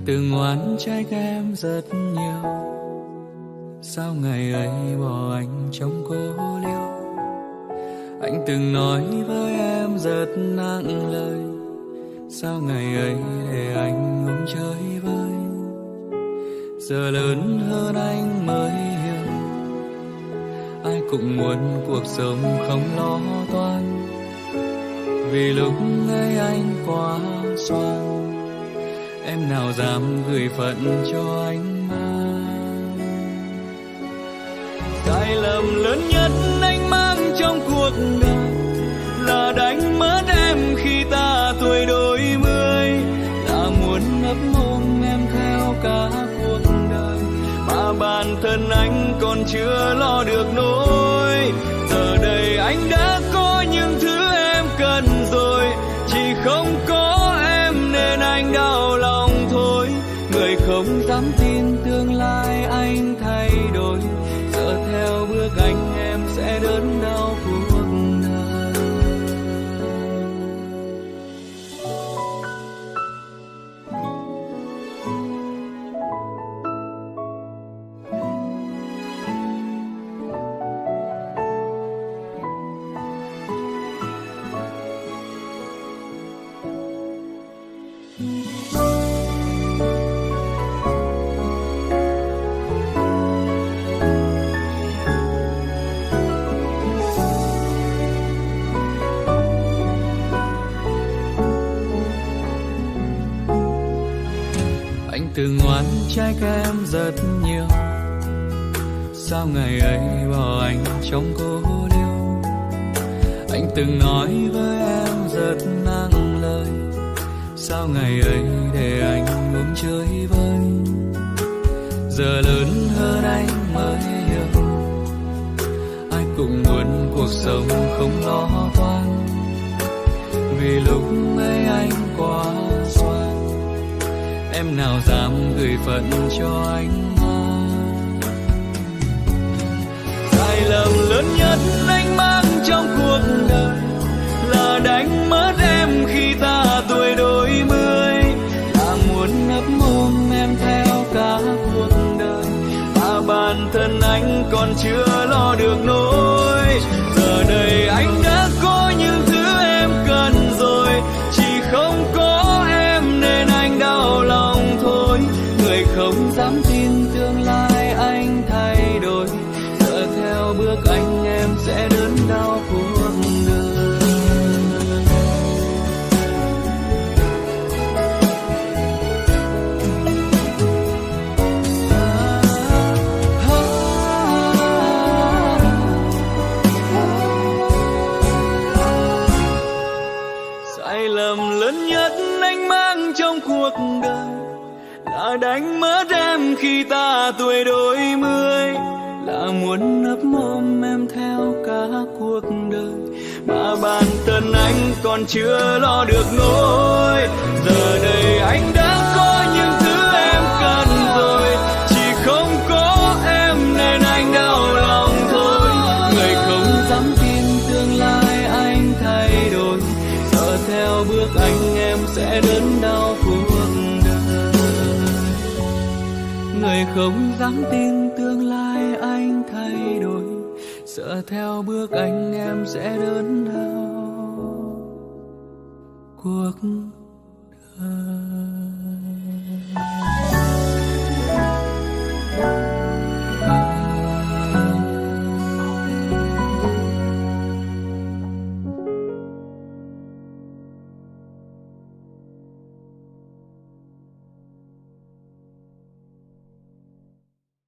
từng oán trách em rất nhiều, sao ngày ấy bỏ anh trong cô liêu. Anh từng nói với em rất nặng lời, sao ngày ấy để anh ôm chơi vơi. Giờ lớn hơn anh mới hiểu, ai cũng muốn cuộc sống không lo toan. Vì lúc ấy anh quá xoan, em nào dám gửi phận cho anh mang. Sai lầm lớn nhất anh mang trong cuộc đời là đánh mất em khi ta tuổi đôi mươi, là muốn ấp ôm em theo cả cuộc đời mà bản thân anh còn chưa lo được nỗi. Giờ đây anh đã có những thứ em cần rồi, chỉ không có em nên anh đau lòng thôi. Người không dám tin tương lai anh thay đổi, giờ theo bước anh em sẽ đớn đau cuộc đời. Anh từng oán trách em rất nhiều, sao ngày ấy bỏ anh trong cô liêu. Anh từng nói với em rất nặng lời, sao ngày ấy để anh uống chơi vơi. Giờ lớn hơn anh mới hiểu, ai cũng muốn cuộc sống không lo toan. Vì lúc ấy anh quá xoan, em nào dám gửi phận cho anh mang. Sai lầm lớn nhất anh mang trong cuộc đời là đánh mất em khi ta tuổi đôi mươi, là muốn ấp ôm em theo cả cuộc đời mà bản thân anh còn chưa lo được nỗi. Giờ đây anh đã có những thứ em cần rồi, chỉ không có em nên anh đau lòng thôi. Người không dám tin tương lai anh thay đổi, giờ theo bước anh em sẽ đớn đau cuộc đời. Sai lầm lớn nhất anh mang trong cuộc đời là đánh mất em khi ta tuổi đôi mươi, là muốn ấp ôm em theo cả cuộc đời mà bản thân anh còn chưa lo được nỗi. Giờ đây anh đã có những thứ em cần rồi, chỉ không có em nên anh đau lòng thôi. Người không dám tin tương lai anh thay đổi, giờ theo bước anh em sẽ đớn đau cuộc đời. Người không dám tin tương lai anh thay đổi, sợ theo bước anh em sẽ đớn đau cuộc đời.